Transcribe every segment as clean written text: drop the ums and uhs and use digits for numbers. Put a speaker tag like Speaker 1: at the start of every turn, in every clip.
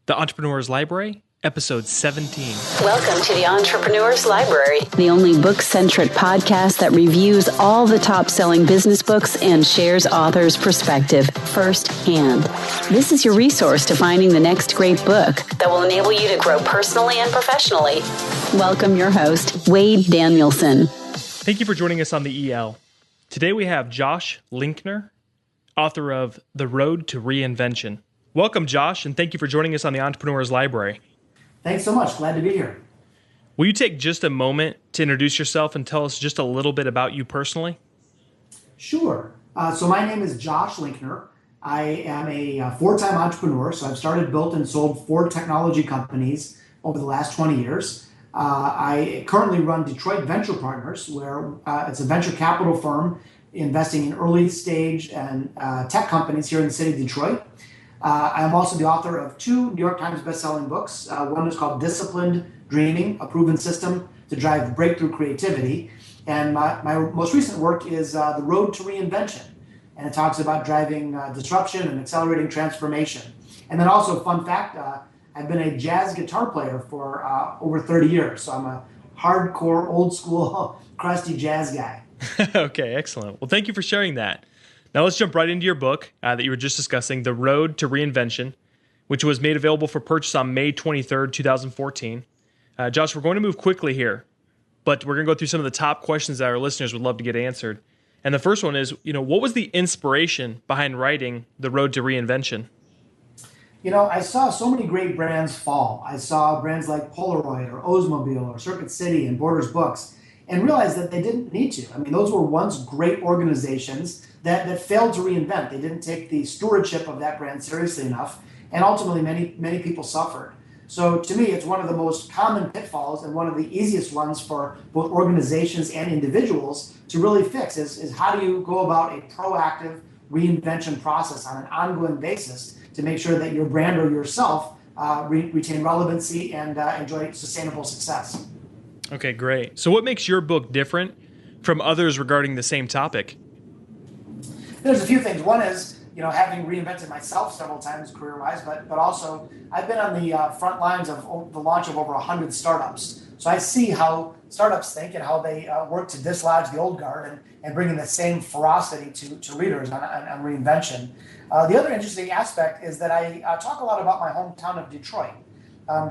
Speaker 1: The Entrepreneur's Library, Episode 17.
Speaker 2: Welcome to the Entrepreneur's Library, the only book-centric podcast that reviews all the top-selling business books and shares authors' perspective firsthand. This is your resource to finding the next great book that will enable you to grow personally and professionally. Welcome your host, Wade Danielson.
Speaker 1: Thank you for joining us on the EL. Today we have Josh Linkner, author of The Road to Reinvention. Welcome, Josh, and thank you for joining us on the Entrepreneur's Library.
Speaker 3: Thanks so much. Glad to be here.
Speaker 1: Will you take just a moment to introduce yourself and tell us just a little bit about you personally?
Speaker 3: Sure. So my name is Josh Linkner. I am a four-time entrepreneur. So I've started, built, and sold 4 technology companies over the last 20 years. I currently run Detroit Venture Partners, where it's a venture capital firm investing in early stage and tech companies here in the city of Detroit. I'm also the author of 2 New York Times bestselling books. One is called Disciplined Dreaming, a proven system to drive breakthrough creativity. And my most recent work is The Road to Reinvention. And it talks about driving disruption and accelerating transformation. And then also, fun fact, I've been a jazz guitar player for over 30 years. So I'm a hardcore, old school, crusty jazz guy.
Speaker 1: Okay, excellent. Well, thank you for sharing that. Now let's jump right into your book that you were just discussing, The Road to Reinvention, which was made available for purchase on May 23rd, 2014. Josh, we're going to move quickly here, but we're going to go through some of the top questions that our listeners would love to get answered. And the first one is, what was the inspiration behind writing The Road to Reinvention?
Speaker 3: I saw so many great brands fall. I saw brands like Polaroid or Oldsmobile or Circuit City and Borders Books, and realized that they didn't need to. I mean, those were once great organizations that failed to reinvent. They didn't take the stewardship of that brand seriously enough, and ultimately many people suffered. So to me, it's one of the most common pitfalls and one of the easiest ones for both organizations and individuals to really fix is how do you go about a proactive reinvention process on an ongoing basis to make sure that your brand or yourself retain relevancy and enjoy sustainable success.
Speaker 1: Okay, great. So what makes your book different from others regarding the same topic?
Speaker 3: There's a few things. One is, having reinvented myself several times career-wise, but also I've been on the front lines of the launch of over 100 startups. So I see how startups think and how they work to dislodge the old guard and bring in the same ferocity to readers on reinvention. The other interesting aspect is that I talk a lot about my hometown of Detroit.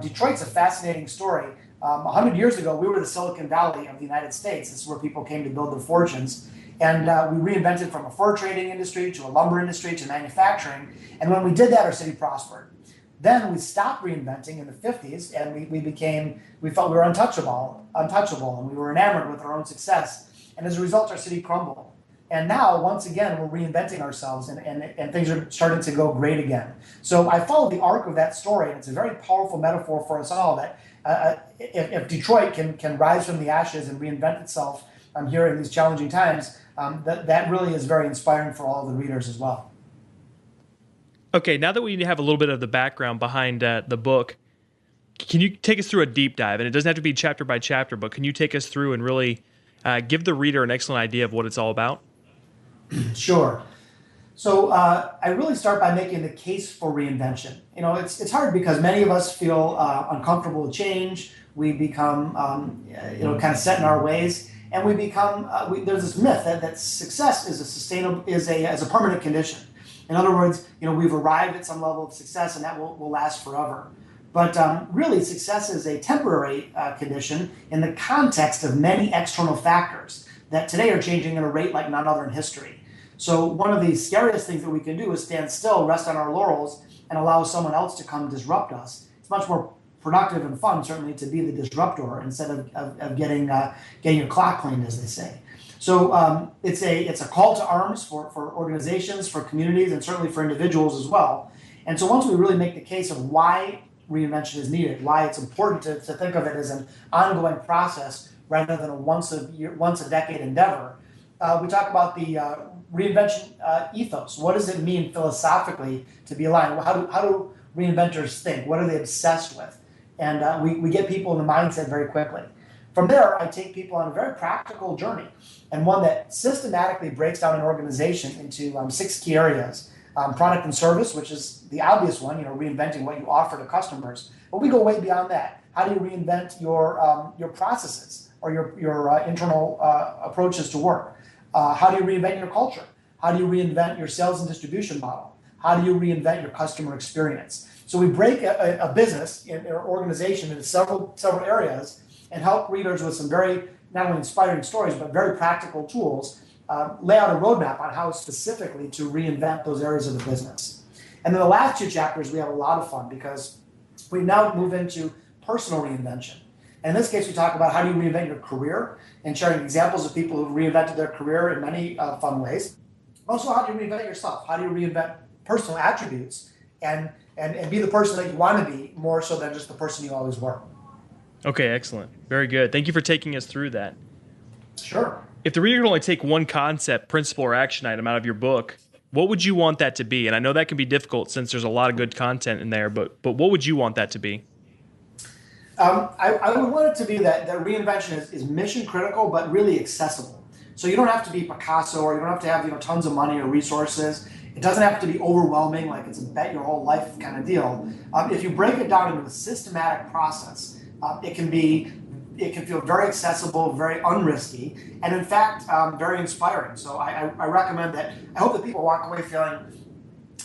Speaker 3: Detroit's a fascinating story. 100 years ago, we were the Silicon Valley of the United States. This is where people came to build their fortunes. And we reinvented from a fur trading industry to a lumber industry to manufacturing. And when we did that, our city prospered. Then we stopped reinventing in the 50s, and we felt we were untouchable, and we were enamored with our own success. And as a result, our city crumbled. And now, once again, we're reinventing ourselves, and things are starting to go great again. So I follow the arc of that story, and it's a very powerful metaphor for us all that if Detroit can rise from the ashes and reinvent itself here in these challenging times, that really is very inspiring for all of the readers as well.
Speaker 1: Okay, now that we have a little bit of the background behind the book, can you take us through a deep dive? And it doesn't have to be chapter by chapter, but can you take us through and really give the reader an excellent idea of what it's all about?
Speaker 3: Sure. So I really start by making the case for reinvention. It's hard because many of us feel uncomfortable with change. We become, kind of set in our ways, and we become. There's this myth that success is a permanent condition. In other words, we've arrived at some level of success, and that will last forever. But really, success is a temporary condition in the context of many external factors that today are changing at a rate like none other in history. So one of the scariest things that we can do is stand still, rest on our laurels, and allow someone else to come disrupt us. It's much more productive and fun, certainly, to be the disruptor instead of getting your clock cleaned, as they say. So it's a call to arms for organizations, for communities, and certainly for individuals as well. And so once we really make the case of why reinvention is needed, why it's important to think of it as an ongoing process rather than a once a decade endeavor, we talk about the reinvention ethos. What does it mean philosophically to be aligned? How do reinventors think? What are they obsessed with? And we get people in the mindset very quickly. From there, I take people on a very practical journey, and one that systematically breaks down an organization into 6 key areas product and service, which is the obvious one, reinventing what you offer to customers. But we go way beyond that. How do you reinvent your processes or your internal approaches to work? How do you reinvent your culture? How do you reinvent your sales and distribution model? How do you reinvent your customer experience? So we break a business in our organization into several areas and help readers with some very not only inspiring stories, but very practical tools, lay out a roadmap on how specifically to reinvent those areas of the business. And then the last two chapters, we have a lot of fun because we now move into personal reinvention. And in this case, we talk about how do you reinvent your career and sharing examples of people who've reinvented their career in many fun ways. Also, how do you reinvent yourself? How do you reinvent personal attributes and be the person that you want to be more so than just the person you always were?
Speaker 1: Okay, excellent. Very good. Thank you for taking us through that.
Speaker 3: Sure.
Speaker 1: If the reader could only take one concept, principle, or action item out of your book, what would you want that to be? And I know that can be difficult since there's a lot of good content in there, but what would you want that to be?
Speaker 3: I would want it to be that reinvention is mission critical, but really accessible. So you don't have to be Picasso, or you don't have to have tons of money or resources. It doesn't have to be overwhelming, like it's a bet your whole life kind of deal. If you break it down into a systematic process, it can feel very accessible, very unrisky, and in fact, very inspiring. So I recommend that. I hope that people walk away feeling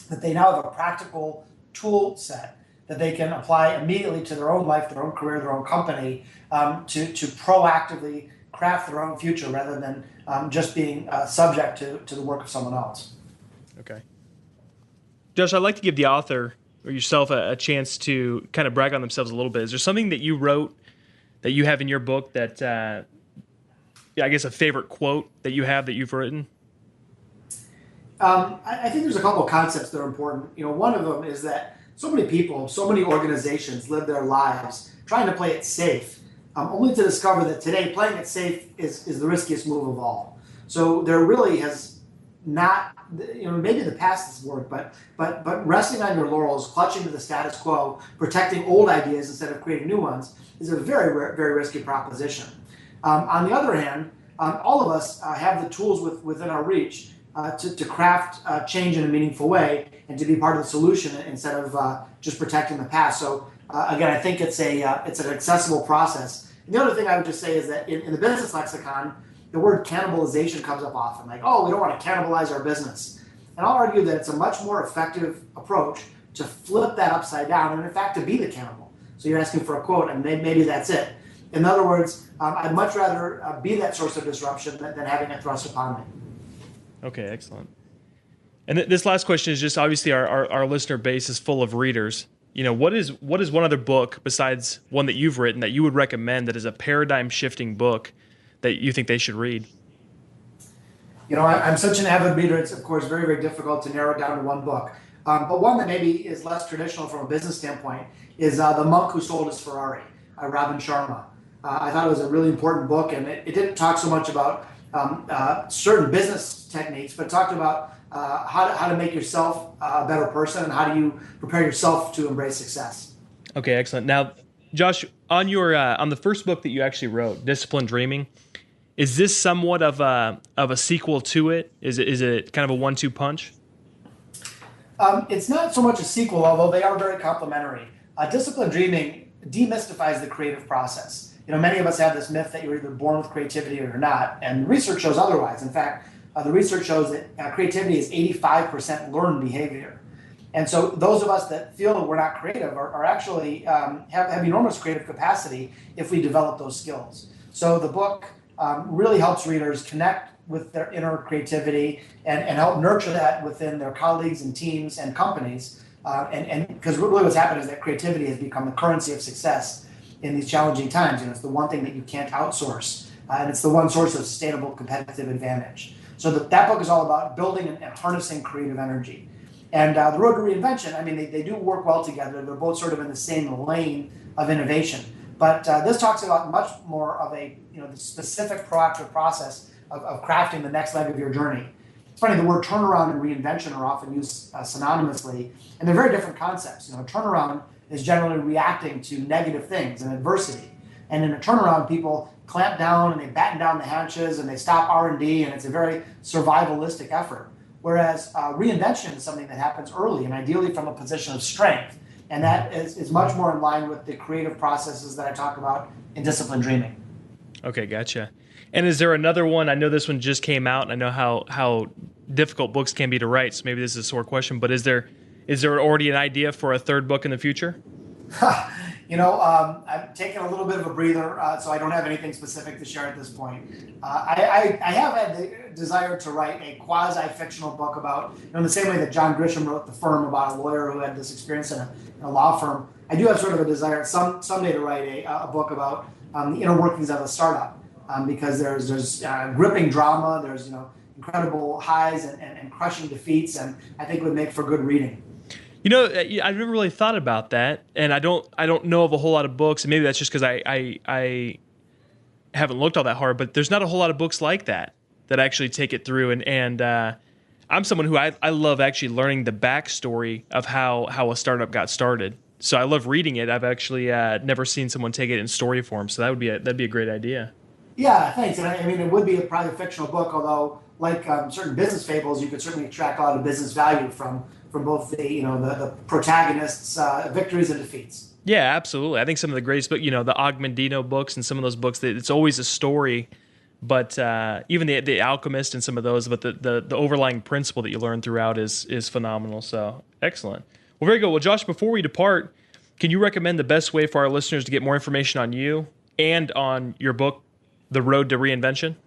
Speaker 3: that they now have a practical tool set that they can apply immediately to their own life, their own career, their own company, to proactively craft their own future rather than just being subject to the work of someone else.
Speaker 1: Okay. Josh, I'd like to give the author or yourself a chance to kind of brag on themselves a little bit. Is there something that you wrote that you have in your book that, I guess a favorite quote that you have that you've written?
Speaker 3: I think there's a couple of concepts that are important. One of them is that so many people, so many organizations live their lives trying to play it safe, only to discover that today playing it safe is the riskiest move of all. So there really has not, maybe in the past has worked, but resting on your laurels, clutching to the status quo, protecting old ideas instead of creating new ones is a very, very risky proposition. On the other hand, all of us have the tools within our reach to craft change in a meaningful way and to be part of the solution instead of just protecting the past. So again, I think it's an accessible process. And the other thing I would just say is that in the business lexicon, the word cannibalization comes up often, like, oh, we don't want to cannibalize our business. And I'll argue that it's a much more effective approach to flip that upside down and in fact to be the cannibal. So you're asking for a quote and maybe that's it. In other words, I'd much rather be that source of disruption than having it thrust upon me.
Speaker 1: Okay, excellent. And this last question is just obviously our listener base is full of readers. What is one other book besides one that you've written that you would recommend that is a paradigm shifting book that you think they should read?
Speaker 3: I'm such an avid reader. It's of course very, very difficult to narrow it down to one book. But one that maybe is less traditional from a business standpoint is The Monk Who Sold His Ferrari, Robin Sharma. I thought it was a really important book, and it didn't talk so much about certain business techniques, but talked about how to make yourself a better person and how do you prepare yourself to embrace success. Okay,
Speaker 1: excellent. Now, Josh, on the first book that you actually wrote, Disciplined Dreaming, is this somewhat of a sequel to it? Is it kind of a 1-2 punch?
Speaker 3: It's not so much a sequel, although they are very complementary. Disciplined Dreaming demystifies the creative process. Many of us have this myth that you're either born with creativity or you're not, and research shows otherwise. In fact, the research shows that creativity is 85% learned behavior. And so those of us that feel that we're not creative are actually have enormous creative capacity if we develop those skills. So the book really helps readers connect with their inner creativity and help nurture that within their colleagues and teams and companies. And because really what's happened is that creativity has become the currency of success in these challenging times. It's the one thing that you can't outsource, and it's the one source of sustainable competitive advantage. So that book is all about building and harnessing creative energy. And The Road to Reinvention, they do work well together. They're both sort of in the same lane of innovation. But this talks about much more of the specific proactive process of crafting the next leg of your journey. It's funny, the word turnaround and reinvention are often used synonymously, and they're very different concepts. Turnaround is generally reacting to negative things and adversity. And in a turnaround, people clamp down and they batten down the hatches and they stop R&D, and it's a very survivalistic effort. Whereas reinvention is something that happens early and ideally from a position of strength. And that is much more in line with the creative processes that I talk about in disciplined dreaming.
Speaker 1: Okay, gotcha. And is there another one? I know this one just came out, and I know how difficult books can be to write, so maybe this is a sore question, but is there already an idea for a third book in the future?
Speaker 3: I've taken a little bit of a breather, so I don't have anything specific to share at this point. I have had the desire to write a quasi-fictional book about, in the same way that John Grisham wrote The Firm about a lawyer who had this experience in a law firm. I do have sort of a desire someday to write a book about the inner workings of a startup, because there's gripping drama, there's incredible highs and crushing defeats, and I think it would make for good reading.
Speaker 1: I've never really thought about that, and I don't know of a whole lot of books, and maybe that's just because I haven't looked all that hard, but there's not a whole lot of books like that actually take it through, and I'm someone who I love actually learning the backstory of how a startup got started. So I love reading it. I've actually never seen someone take it in story form, so that'd be a great idea.
Speaker 3: Yeah, thanks. And I mean, it would be probably a fictional book, although like certain business fables, you could certainly extract a lot of business value from both the protagonist's victories and defeats.
Speaker 1: Yeah, absolutely. I think some of the greatest book, the Augmendino books and some of those books, it's always a story, but even the Alchemist and some of those, but the overlying principle that you learn throughout is phenomenal. So excellent. Well, very good. Well, Josh, before we depart, can you recommend the best way for our listeners to get more information on you and on your book, The Road to Reinvention?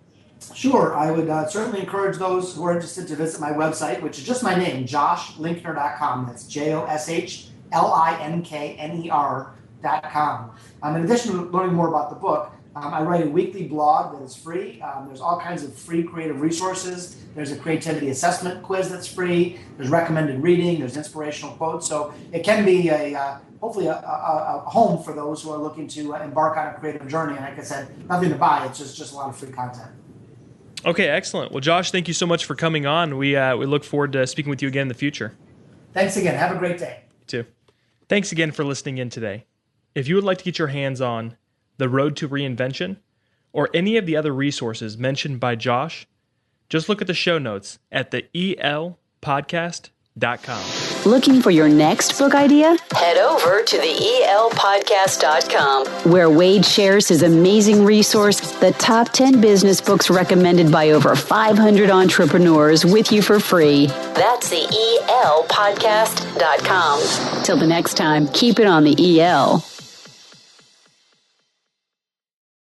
Speaker 3: Sure. I would certainly encourage those who are interested to visit my website, which is just my name, joshlinkner.com. That's JOSHLINKNER.com. In addition to learning more about the book, I write a weekly blog that is free. There's all kinds of free creative resources. There's a creativity assessment quiz that's free. There's recommended reading. There's inspirational quotes. So it can be hopefully a home for those who are looking to embark on a creative journey. And like I said, nothing to buy. It's just a lot of free content.
Speaker 1: Okay, excellent. Well, Josh, thank you so much for coming on. We look forward to speaking with you again in the future.
Speaker 3: Thanks again. Have a great day.
Speaker 1: You too. Thanks again for listening in today. If you would like to get your hands on The Road to Reinvention or any of the other resources mentioned by Josh, just look at the show notes at the elpodcast.com.
Speaker 2: Looking for your next book idea? Head over to the elpodcast.com, where Wade shares his amazing resource, the top 10 business books recommended by over 500 entrepreneurs, with you for free. That's the elpodcast.com. Till the next time, keep it on the EL.